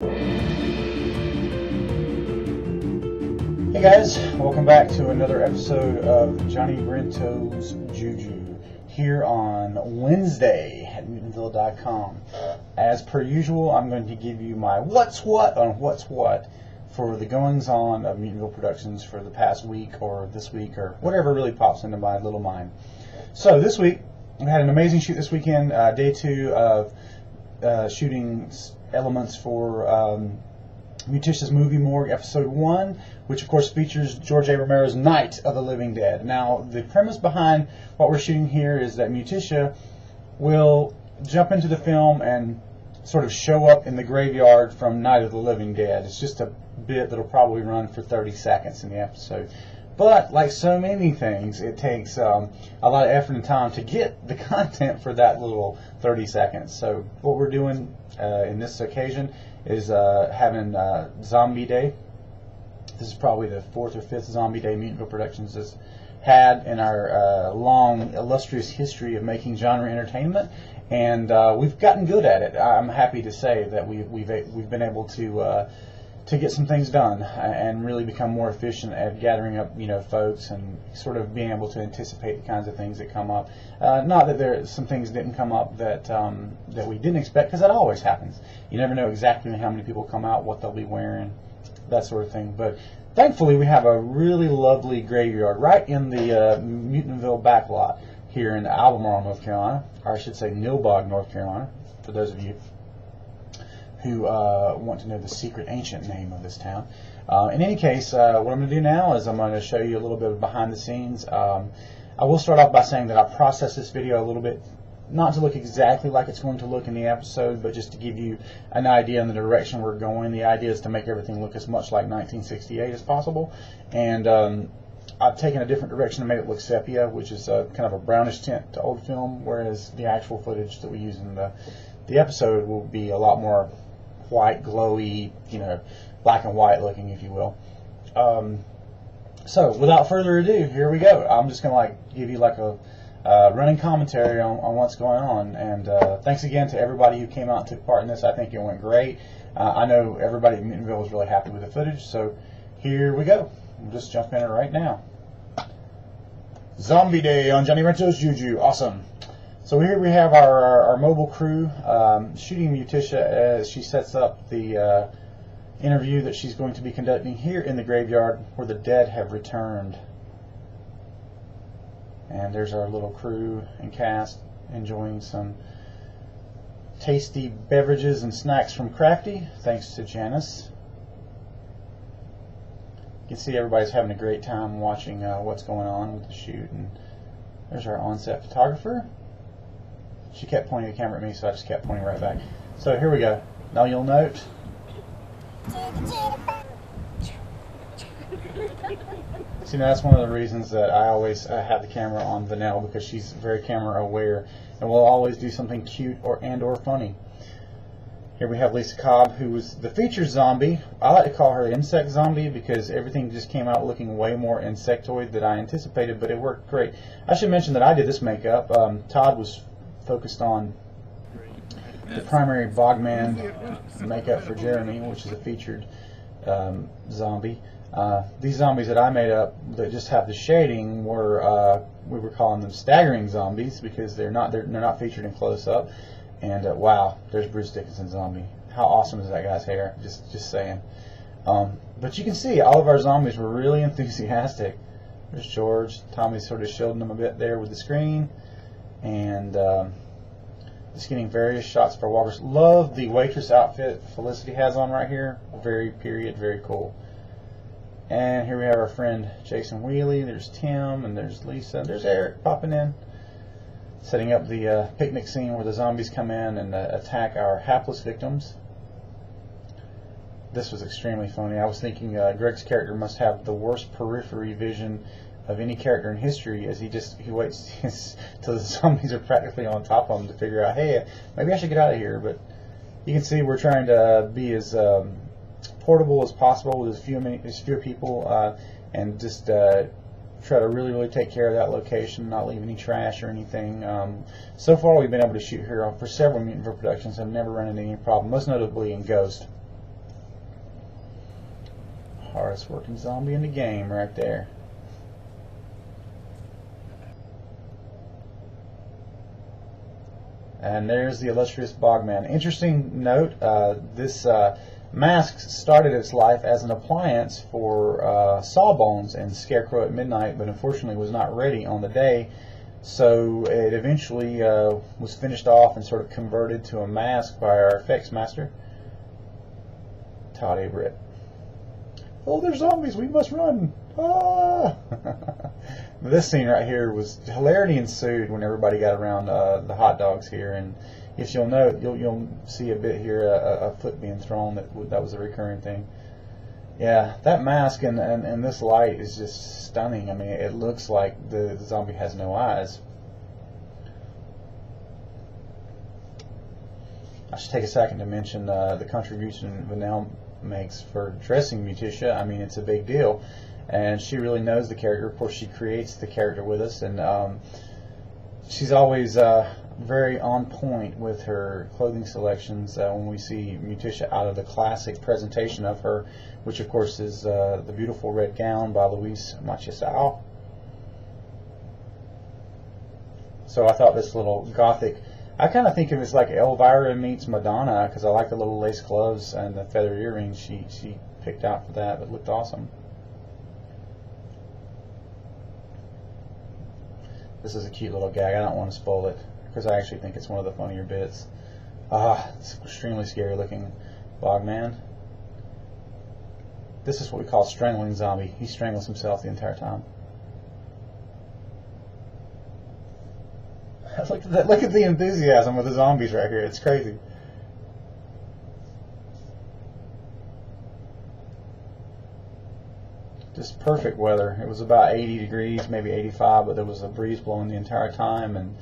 Hey guys, welcome back to another episode of Johnny Brento's JuJu here on Wednesday at Newtonville.com. As per usual, I'm going to give you my what's what on what's what for the goings on of Newtonville Productions for the past week or this week or whatever really pops into my little mind. So this week, we had an amazing shoot this weekend, day 2 of shooting elements for Mutisha's Movie Morgue Episode 1, which of course features George A. Romero's Night of the Living Dead. Now, the premise behind what we're shooting here is that Mutisha will jump into the film and sort of show up in the graveyard from Night of the Living Dead. It's just a bit that'll probably run for 30 seconds in the episode. But, like so many things, it takes a lot of effort and time to get the content for that little 30 seconds. So what we're doing in this occasion is having Zombie Day. This is probably the 4th or 5th Zombie Day Newtonville Productions has had in our long, illustrious history of making genre entertainment, and we've gotten good at it. I'm happy to say that we've been able to get some things done and really become more efficient at gathering up, folks and sort of being able to anticipate the kinds of things that come up. Not that there some things didn't come up that that we didn't expect, because that always happens. You never know exactly how many people come out, what they'll be wearing, that sort of thing. But thankfully, we have a really lovely graveyard right in the Newtonville backlot here in Albemarle, North Carolina, or I should say Nilbog, North Carolina, for those of you who want to know the secret ancient name of this town. In any case, what I'm going to do now is I'm going to show you a little bit of behind the scenes. I will start off by saying that I processed this video a little bit, not to look exactly like it's going to look in the episode, but just to give you an idea on the direction we're going. The idea is to make everything look as much like 1968 as possible. And I've taken a different direction and made it look sepia, which is kind of a brownish tint to old film, whereas the actual footage that we use in the episode will be a lot more white, glowy, black and white looking, if you will. So without further ado, here we go. I'm just going to give you a running commentary on what's going on, and thanks again to everybody who came out and took part in this. I think it went great. I know everybody at Newtonville was really happy with the footage, so here we go. We'll just jump in it right now. Zombie Day on Johnny Brento's JuJu. Awesome. So here we have our mobile crew shooting Mutisha as she sets up the interview that she's going to be conducting here in the graveyard where the dead have returned. And there's our little crew and cast enjoying some tasty beverages and snacks from Crafty, thanks to Janice. You can see everybody's having a great time watching what's going on with the shoot. And there's our on-set photographer. She kept pointing the camera at me, so I just kept pointing right back. So here we go. Now you'll note. See, that's one of the reasons that I always have the camera on Vanell, because she's very camera aware and will always do something cute or funny. Here we have Lisa Cobb, who was the featured zombie. I like to call her insect zombie because everything just came out looking way more insectoid than I anticipated, but it worked great. I should mention that I did this makeup. Todd was focused on the primary Bogman makeup for Jeremy, which is a featured zombie. These zombies that I made up that just have the shading were we were calling them staggering zombies because they're not featured in close up. And wow, there's Bruce Dickinson's zombie. How awesome is that guy's hair? Just saying. But you can see all of our zombies were really enthusiastic. There's George. Tommy's sort of shielding them a bit there with the screen, and just getting various shots for walkers. Love the waitress outfit Felicity has on right here. Very period, very cool. And here we have our friend Jason Wheely. There's Tim, and there's Lisa, and there's Eric popping in, setting up the picnic scene where the zombies come in and attack our hapless victims. This was extremely funny. I was thinking Greg's character must have the worst periphery vision of any character in history, as he waits till the zombies are practically on top of him to figure out, hey, maybe I should get out of here. But you can see we're trying to be as portable as possible with as few people, and just try to really take care of that location, not leave any trash or anything. So far we've been able to shoot here for several Newtonville productions and never run into any problem, most notably in Ghost. hardest working zombie in the game right there. And there's the illustrious Bogman. Interesting note, this mask started its life as an appliance for Sawbones and Scarecrow at Midnight, but unfortunately was not ready on the day. So it eventually was finished off and sort of converted to a mask by our effects master, Todd Averett. Oh, there's zombies! We must run! Ah! This scene right here was hilarity ensued when everybody got around the hot dogs here, and if you'll note, you'll see a bit here a foot being thrown. That was a recurring thing. Yeah, that mask and this light is just stunning. I mean, it looks like the zombie has no eyes. I should take a second to mention the contribution Vanell makes for dressing Mutisha. I mean, it's a big deal, and she really knows the character. Of course, she creates the character with us, and she's always very on point with her clothing selections when we see Mutisha out of the classic presentation of her, which of course is the beautiful red gown by Louise Machisao. So I thought this little gothic, I kind of think of it as like Elvira meets Madonna, because I like the little lace gloves and the feather earrings she picked out for that. It looked awesome. This is a cute little gag. I don't want to spoil it, because I actually think it's one of the funnier bits. It's extremely scary looking Bogman. This is what we call strangling zombie. He strangles himself the entire time. Look at that! Look at the enthusiasm with the zombies right here. It's crazy. Just perfect weather. It was about 80 degrees, maybe 85, but there was a breeze blowing the entire time, and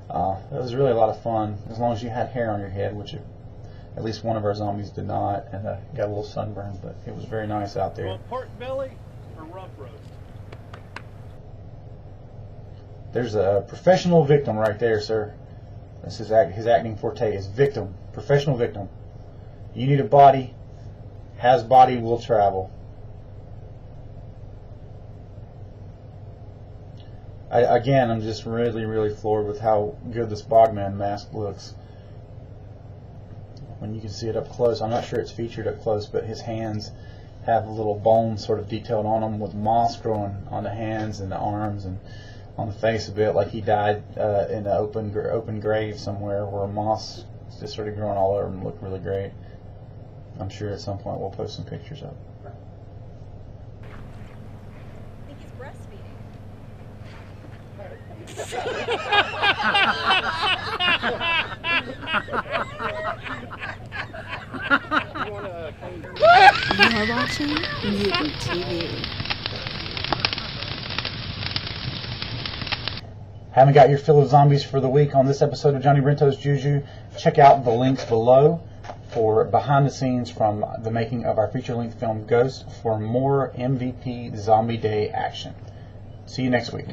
it was really a lot of fun, as long as you had hair on your head, which at least one of our zombies did not, and got a little sunburn, but it was very nice out there. Pork belly or rump roast? There's a professional victim right there, sir. This is his acting forte is victim, professional victim. You need a body, has body, will travel. Again, I'm just really floored with how good this Bogman mask looks. When you can see it up close, I'm not sure it's featured up close, but his hands have little bones sort of detailed on them, with moss growing on the hands and the arms and on the face a bit, like he died in an open grave somewhere where moss just sort of growing all over him. Looked really great. I'm sure at some point we'll post some pictures up. I think he's breastfeeding. You are watching Mutant TV. Haven't got your fill of zombies for the week on this episode of Johnny Brento's JuJu? Check out the links below for behind the scenes from the making of our feature-length film Ghost for more MVP Zombie Day action. See you next week.